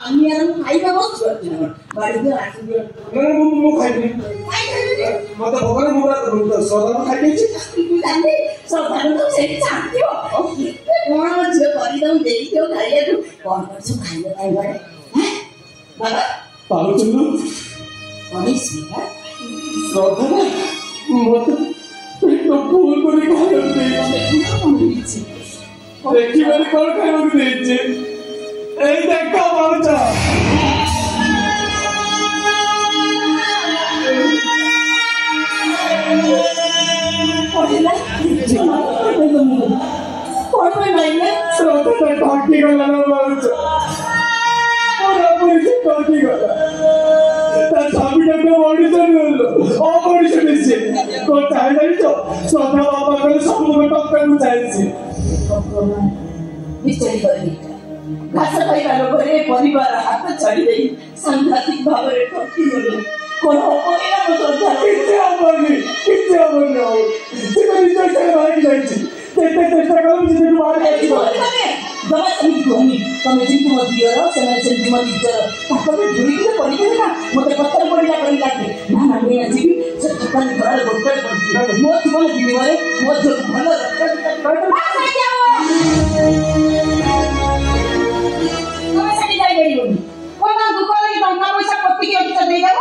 আমি আর খাইবা বসছো বাড়িতে আসি দিও ମୁଁ ଖାଇବି ମତେ ଭୋକରେ ମୁଁ ସଦା ଖାଇଦେଇଛି ତୁ ଜାଣି ସଦାରୁ ତ ସେଠି ଚାହିଁଥିବ କଣ ଝିଅ କରିଦଉ ଦେଇଥିବ ଖାଇବାକୁ କଣ କରୁଛୁ ଖାଇବା ପାଇଁ ଘରେ ବାବା ପାରୁଛୁ ଅନେଶ ଶ୍ରଦ୍ଧା ନା ମତେ ପେଟ ଫୁଲ କରି ଖାଇବାକୁ ଦେଇଛି ଦେଖିବାରେ କଣ ଖାଇବାକୁ ଦେଇଛି ଏଇ ଦେଖ ପାରୁଛ ଘାସ ଖାଇବା ଲୋଭରେ ପରିବାର ହାତ ଛାଡ଼ି ଦେଇ ସାଂଘାତିକ ଭାବରେ ଠକିଗଲେ କଣ ଅପରିଣାମ ଶ୍ରଦ୍ଧା କିଛି ହବନି ଆଉ ସେ ତ ନିଜ ବାହାରି ଯାଇଛି କେତେ ଚେଷ୍ଟା କରୁଛି ସେଠୁ ବାହାରି ଆସିବ ଜମା ସେମିତି କୁହନି ତମେ ଯେମିତି ମୋ ଦିଅର ସେମାନେ ସେମିତି ମୋ ନିଜର ତାଙ୍କର ଧୁରିକିରେ ପଡ଼ିଗଲେ ନା ମତେ ପଥର ପଡ଼ିଲା ପରି ଲାଗେ ନା ମୁଁ ଆସିବି ସେ ଦୋକାନ ଘରରେ ଗୋଟାଏ ପଡ଼ିଛି ମୋ ଜୀବନ ବିନିମୟରେ ମୋ ଝିଅକୁ ଭଲ ତମେ ସେଠି ଯାଇପାରିବନି କଣ ଦୁଃଖ ଲାଗି ଟଙ୍କା ପଇସା ପତିକି ଅଧିକ ଦେଇଦେବ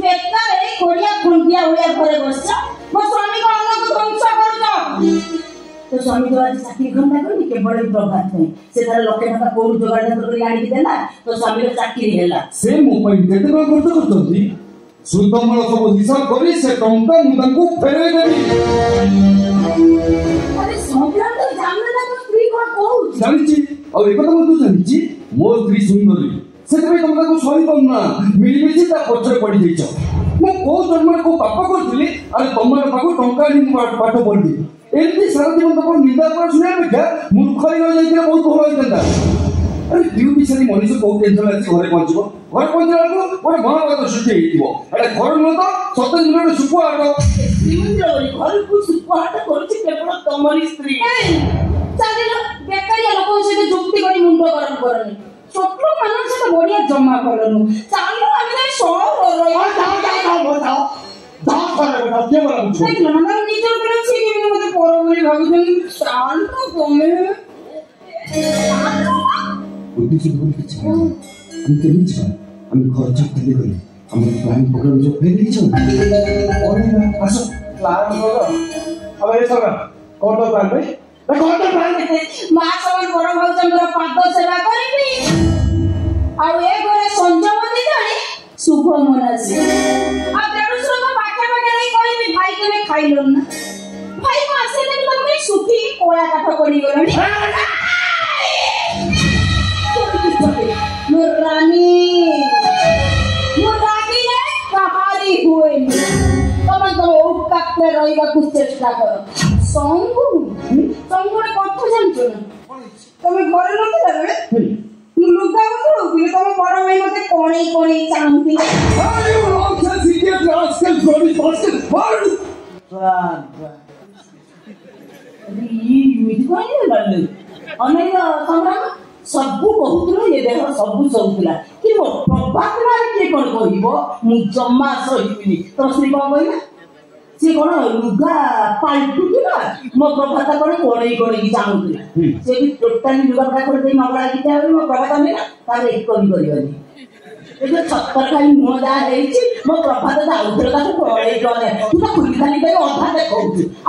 ବେକାରେ କୋଡ଼ିଆ ଖୁଣ୍ଡିଆ ଭଳିଆ ଘରେ ବସିଛ ମୋ ସ୍ୱାମୀଙ୍କ ଅନ୍ନକୁ ଧ୍ୱଂସ କରୁଛ तो स्वामी तो आज चाकरी घंटा करनी केवल प्रभात में से तार लक्षे टका कोन जोगाड़ कर आनी देला तो स्वामी रो चाकरी हेला से मोबाइल केते टका खर्च करछंती सुतमल सब हिसाब करी से टंका मु तांको फेरे देबी अरे सोबला तो जानले ना तो स्त्री को कहू जानिची और एक କଥା मु जानिची मोर स्त्री सुंदरी सेतरे तुम ताको सही करना मिली मिली ता पछरे पड़ी जाइछ मु को जन्म को पापा करथिली अरे तमर पाको टंका नि पाठ पढ़ी एमती सारा जीवन तो निंदा कर सुने बेटा मूर्ख ही रह जाइए बहुत भल होता अरे ड्यूटी सारी मनीष को टेंशन अच्छी घरे पहुंचो घरे पहुंचला को गोटे महाभारत सृष्टि होइतिबो एटा घर न तो सत दिन सुकुआट घर को सुकुआट करछि केवल तमरी स्त्री चालिलो बेकारिया लोक से जुक्ति करी मुंड गरम करनी छोटो मानन से बढ़िया जमा करनु चालो आमे नै सो जाओ क्या बोला मुझे देख लो ना नीचे ऊपर छी कि मुझे पोरो बोली भागुजन शांत कमे बुद्धि से बोल के छा हम के नहीं छा हम खर्च खाली करे हम प्लान प्रोग्राम जो फेल नहीं छा और ना आसो प्लान करो अब ये सब कौन तो प्लान पे कौन तो प्लान मां सवन बड़ भाउजन पाद सेवा करबी और ए घरे संजमती जाने शुभ मनासी आ देवसुर को बाके बाके नहीं कहबी भाई के खाइलो ना भाई को आसे देबी तुम सुखी कोळा काठ पड़ी गलनी मोर रानी ने कहारी हुए तुम तो उपकाते रहिबा को चेष्टा करो संगु रे कथा जानछो ना तुम घरे नथिला रे लुगा मत होबी तुम बड़ भाई मते कोणी कोणी चाहती अरे वो अच्छा सीधे आजकल गोली पास्कल मार ये मिठ कोणी लल्ले अनेक संग्राम सब कहूतलो ये देह सब सौतला कि मो प्रभात मार के कोन कहिबो मु जम्मा सहिबिनी तो श्री को कहला से कोन लुगा पाल्टु दिला मो प्रभात कोन कोणी कोणी चाहूतला से भी टोटली लुगा कर दे मगला गीता मो प्रभात में तार एक कवि करिवनी ए जो छत्तर खाली मोदा हेछि मो प्रभात दा उधर का कोळे गले तू तो खुली खाली गई अधा देखौ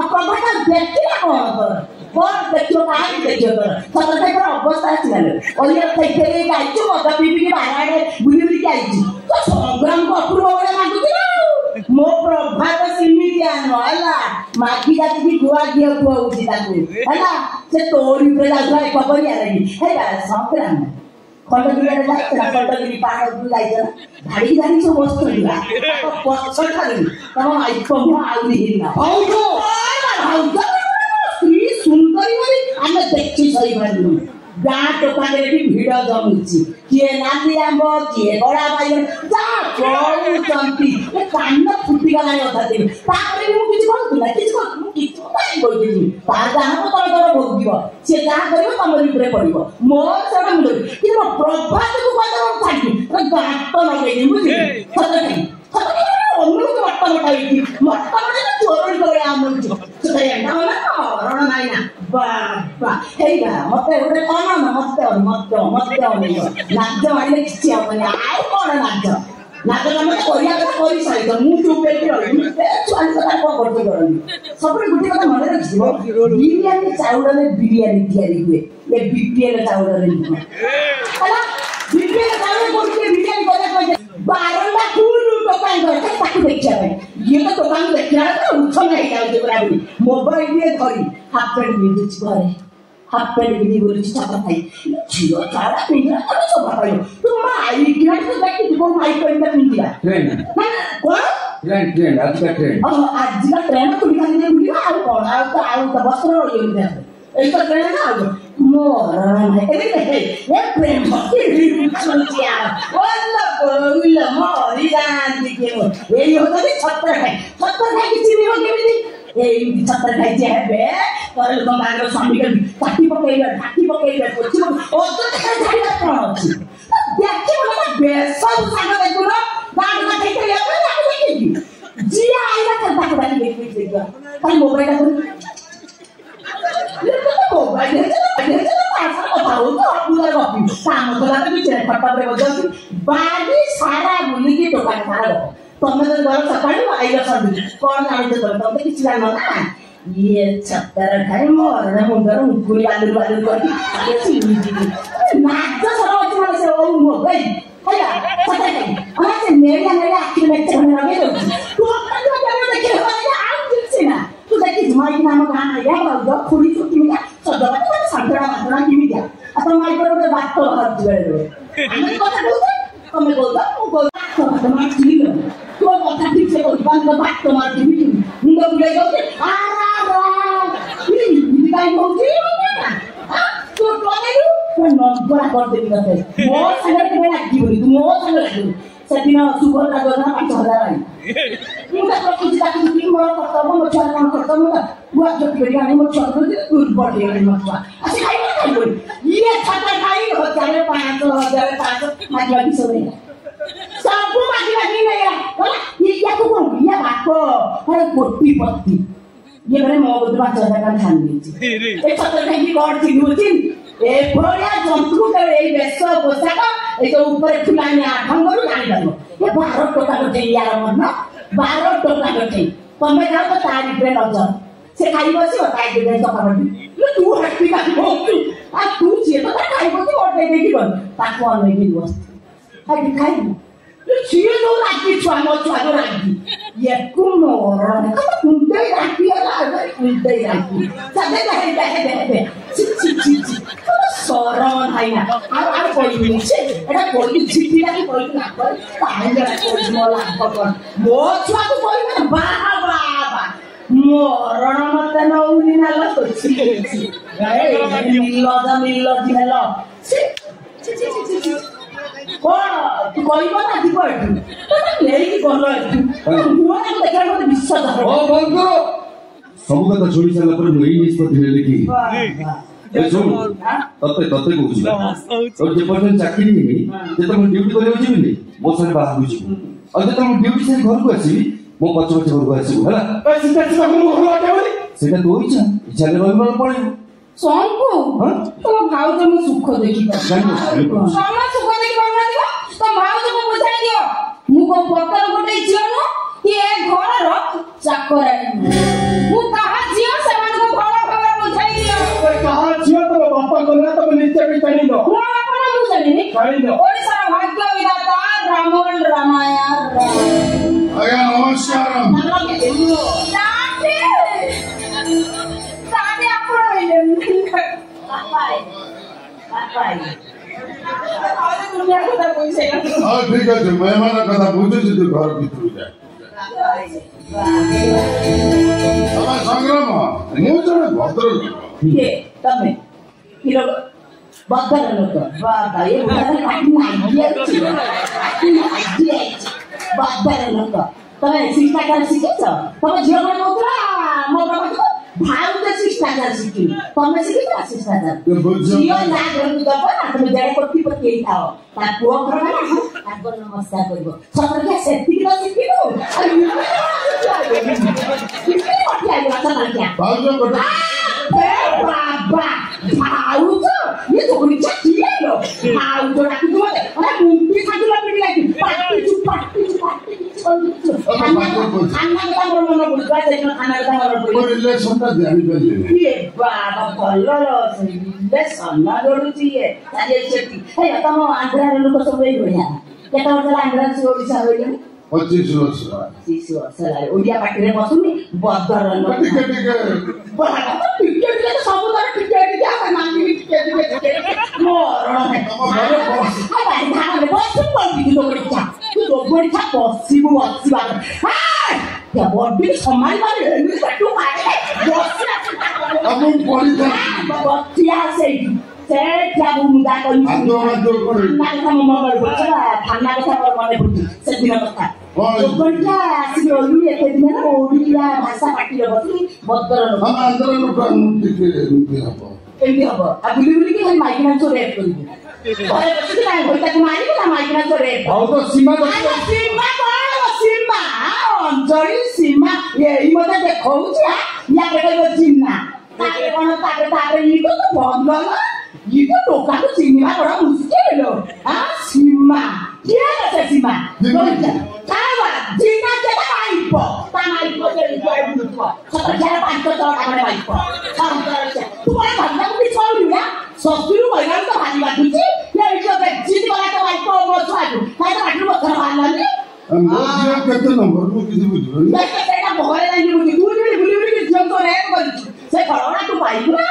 आ प्रभात देखिला कोन कर कोन देखियो काई देखियो कर छत्तर खाली अवस्था आछिले ओलिया थैथे गाइछु मदा पीपी के बाहर बुली बुली आइछि तो संग्राम को अपूर्व बड़े मागुतिला मो प्रभात सिमितिया नहला माखी जाति की गुआ गिया खुआउछि ताकू हैला से तोरी ऊपर जाउला एक बबरिया लगी हैला संग्राम खंडगिरी खंडगिरी पहाड़ उपरू जाइछ धाड़ी धाड़ी सब वस्तु दिला पछड़ खाली तम आइकम आउली हिना भाउजो स्त्री सुंदरी बोली आमे देखि सही मानलु गाँ टोकाने भी भीड़ जमुची किए नाती आंब किए गड़ा बाइगण जा कहउचंती ए कान फुटी गला अधा दिन ताकरे मु किछ कहतु ना किछ काई बोलदिनी तार जहाँ तो तोर भोगिबो से जहाँ करियो तमरी ऊपर पड़िबो मोर सेटा मुंड कि मो प्रभात को कहतो दांत लगे बुझी सत नहीं अन्य को मट्टा मट्टा होती मट्टा मट्टा चोरी करे आम सुधा एंडा ना रण नाई ना बाबा हे बा मते गोटे कोन ना मते नहीं नाच मारले किछि हबनी आउ कोन नाच नाच हम कोरिया का कोरी सहित मु चुप पे रही छुआन कथा को करते करनी सब गुटी कथा मन रखिबो बिरयानी चाउल में बिरयानी तैयारी हुए ये बीपीएल चाउल रे हला बीपीएल चाउल को बिरयानी करे बारंदा फूल टोकान करे ताकू देखिया ये तो टोकान देखिया तो उठ नहीं जाउ जेबरा मोबाइल में धरी हाथ पैंट बिंदुच घरे हाथ पैंट बिंदी बोली छापा खाई झियो चारा पिंजरा तो सब भाई तुम आई किना तो देखि तुम माई पैंट पिंदिया ट्रेन कोन ट्रेन आज का ट्रेन को निकाल दे बुली आ कौन तो वस्त्र ये दे एक तो ट्रेन ना मोर है ये प्रेम भक्ति सुनतिया वल्ला मोरी जान दिखे ये होता है छत्र है कि चिनी हो केमिति ए छत्र खाई जे है पर लोग मारो स्वामी के ढाकी पकेइबे पोछि ओ तो खाइला कोन अछि देखि बोला बेसन साग देखु ना गाड का ठीक है आप देखि जी आइला करता के देखि कल मोबाइल मोबाइल बाड़ी सारा बुलिकी दुकान सारा तुम तो घर सकाळू आइला संदी कोन जाने तो तुम किछ जान ना ये छत्तर खाई मोर ना मुंडर उकुली आलू करती ये सीधी नाच सरोज माने से ओ मोबाइल हैला छत्तर खाई हमरा से नेरिया आखिर में चढ़ने लगे तो तो देखे वाला आउ दिलसे ना तू देखि माई नाम गाना या बाबू खुली छुट्टी में सदवा तो संतरा मात्रा की मिया अपन माई पर ଗୋଟେ ବାଟ ହର୍ଜ ବେଳେ ଆମେ କଥା କହୁଛେ ତମେ କହୁଛ ମୁଁ କହୁଛି ତମେ ମାଟି ତୋ କଥା ଠିକ ସେ କହୁଛି ବାଟ ବାଟ ମାଟି ମୁଣ୍ଡ ବୁଲେଇ ଯାଉଛି ଇଏ କାଇଁ କହୁଛି ତୁ କନେରୁ ମୁଁ ନମ୍ବର କରିଦେବି ତତେ ମୋ ସାଙ୍ଗରେ କେବେ ଲାଗିବନି ତୁ ମୋ ସାଙ୍ଗରେ ଲାଗିବୁ ସେଦିନ ସୁଭଦ୍ରା ଯୋଜନା 5000 ଆଇ ମୁଁ ତ କିଛି ତାକୁ କି ମୋର କର୍ତ୍ତବ୍ୟ ମୋ ଛୁଆ କାମ କର୍ତ୍ତବ୍ୟ ମୁଁ ଯଦି ବେଗାନି ମୋ ଛୁଆ କୁ ଦୁର୍ବଳ ହେଇଗଲି ମୋ ଛୁଆ ଆସି ଖାଇବ ये छाता खाई 1500 मागिला की सोरे सब मागिला की नहीं बोला ये क्या को ये बाको अरे कोटी पत्ती ये मैंने मो बुद्ध बात चला का ध्यान दीजिए ए छाता खाई की कोड थी होती ए बड़िया जंतु के ए बेसो पोशाक ए जो ऊपर फुलाने आठंगरू जानि दलो ये 12 टका के यार मन 12 टका के तमे जाओ तो तारी पे लज से खाई बसी बताई दे तो करबी तू हट्टी का बोलती आ तू जे तो खाई बसी ओटे देखि बन ताको अने की वस्तु हाई खाई तू छिए नो लागी छुआ तो लागी ये कुनो रण का कुंडे राखी आला कुंडे राखी सदे दे ची सोरन हाई ना आ कोई छे एटा कोई छिटी लागी कोई ना कोई पांजरा कोई मोला पकड़ मो छुआ को कोई ना बाबा मोरण मत नौनी ना लो छी गए मिल्लो दिहलो छी कोन तू कहबो ना दी पड़ तो लेई की गलो तू ना देखा मत विश्वास हो ओ बंद करो सब କଥା छोड़ी साला पर मुई निष्पत्ति ले की ए सुन तते कहूची और जे पर्सन चाकरी नहीं जे तुम ड्यूटी करे होची मो सारे बाहर होची और जे तुम ड्यूटी से घर को आसी मो पछ घर को आसी हला ए सिस्टर से मो घर आटे बोली सेटा तो इच्छा ले रहबो पड़े सोनकु तुम भाव तुम सुख देखि पा समा सुख देखि पा दियो तो भाव तुम बुझाई दियो मु को पतर गोटे जियो न ये घर रो चाकर मु कहा जियो समान को घर खबर बुझाई दियो ओए कहा जियो तो बापा कोना तो नीचे पे चढ़ी दो मु अपन बुझानी नहीं चढ़ी दो ओडिसा भाग्य विधाता रामन रामायण आया नमस्कार हाँ ठीक है मेहमान कथा बुझे तो घर भीतर जाए संग्राम मुझे भद्र तमें भद्र लोक बाबा ये भद्र लोक तमें शिक्षा कर शिखेछ तमें झियो मन होतला मो बाबा भाउज शिष्टाचार शिखी तमें शिखी शिष्टाचार झील ना घर को दब ना तुम जड़े कोठी पर के खाओ ता पुओ घर ना आगो नमस्कार करबो सतर के सेफ्टी तो शिखी दो अरे कितनी कोठी आई वाला ना क्या भाउज कोठी बाबा भाउज ये तो बड़ी चट्टी है लो भाउज राखी दो अरे मुंडी खाती लपटी लागी पाटी चुप खाना का मन बुझा देना खाना का मन वो रिलेशन का ध्यान कर ले ये बाबा भलो रिलेशन ना जोड़ुची है ताजे चट्टी हे तम आंध्रा लोक सब एई होया केटा वर्ष आंध्रा से ओडिसा होइले 25 वर्ष 30 वर्ष लागे ओडिया पाटीरे बसुनी बदर ठीक बड़ा टिकेट के सब तर टिकेट के आ मांगी टिकेट मोर हाय भाई धान बस पड़ी तू बड़ीचा पसिबु बसिबा हाय या बॉडी सम्मान मारे एमि कटु मारे बस अब पड़ी था बतिया से क्या मुंडा कोई आदो करे ना का मोबाइल बचला थाना का पर मने पड़ी से दिन कथा बड़का आसी ओलु एते दिन ना ओडिया भाषा पाटी रे बसली बदर हम अंदर लोक टिके हबो एमि हबो आ बुली के माइकना तो रेप करबो घरे बसि ना होइता को मारी ना माइकना तो रेप भाउ तो सीमा सीमा अंजलि सीमा यही मत देखौछ या बेटा चिन्ना तारे कोन तारे ई तो बंद ना ये तो टोका तो चिन्ना बड़ा मुश्किल है हां सीमा क्या है सीमा कावा चिन्ना के माइपो के जाय बुझो सतर जाय पांच तो टाका माइपो तू बड़ा भंडा को छोड़ ना ससुरु महिला तो भारी बाटुची या इको जित वाला तो माइपो मो छाडू काय तो बाटू बखर मारलानी मोजिया केते नंबर को किसी बुझो नहीं तेरा बहरे नहीं बुझी तू बुली के जम तो रेप कर से खड़ोना तू पाई ना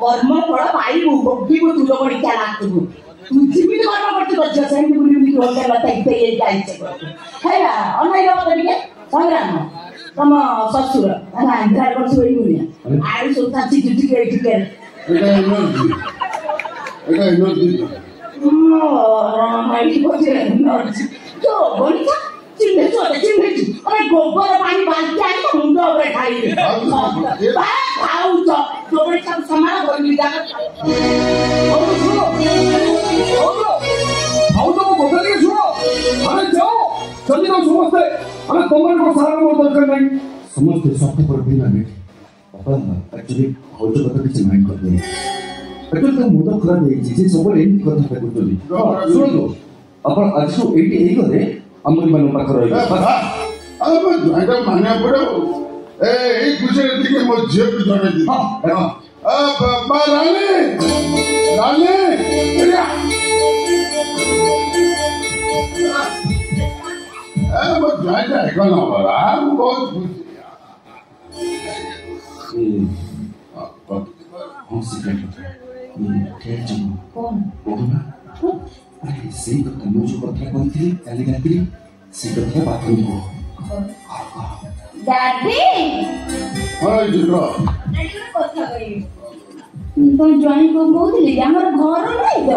कर्म फल पाई भक्ति को तुलो बड़ी क्या लागत तू जीवित कर्म करते बच्चा से बुली के होते लता इते ये जाई से है ना अनई रो करिके संग्राम तम ससुर ana आंध्रा को सोई मुनिया आई सुता चिटी के एटा एनर्जी माई को जे एनर्जी तो बोलिका चिन्हे अरे गोबर पानी बाल्टी आनी तो मुंडो ऊपर खाई खाऊ तो गोबर सब सामान बोली जाकर भाउ तो गोबर के सुनो अरे जाओ जल्दी जाओ समझते अरे तुमने को सारा मोर दरकार नहीं समझते सब पर भी ना बैठे अपन एक्चुअली भाउ तो कथा किछ माइंड करते एक्चुअली तो मुंड खराब है जे सब एंड कथा कहतली सुनो अपन आज तो 88 करे अमर मन पाखर रही अब जायगा माने पड़ो ए गुजराती के मो जेब जने दी अब रानी अब जायगा है कौन वाला बहुत खुशी कौन सी क्या चलो कौन अरे सही कथा मुझे कथा कहती काली रात्रि से कथा बाथरूम को दादी हाय जिरो कथा करी तो जॉइन को बोलली हमर घर नहीं तो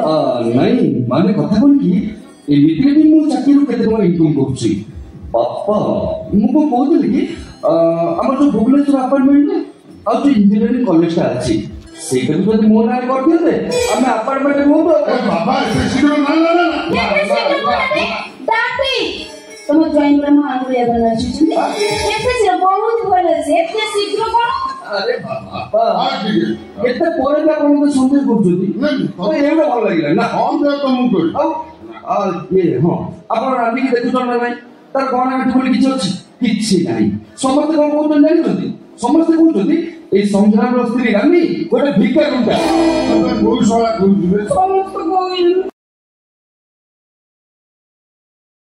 नहीं माने कथा कोन की ए मित्र दिन मु चाकरी रो केते टका इनकम करछि बापा मु को कहतली कि हमर जो भुवनेश्वर अपार्टमेंट में आ जो इंजीनियरिंग कॉलेज का अछि सेटा भी जब मोना कर दिए हमें अपार्टमेंट में हो तो बाबा सीधो ना दादी तुम जॉइन करना आंगुरिया बना छिछि कैसे से बहुत बोले से इतने शीघ्र को अरे बाबा हां ठीक है एते पोरे का कोन संदेश करछुदी नहीं तो एवडा भल लागिला ना हम दे तो मु कर आ ये हां आपण रानी की देखु न नाही तार कोन आठी बोली किछ अछि किछि नाही समस्त कोन कोन जानि छथि समस्त कहउछथि ए संग्राम स्त्री रानी गोटे भिका गुंडा बहुत सारा कुछ समस्त कोई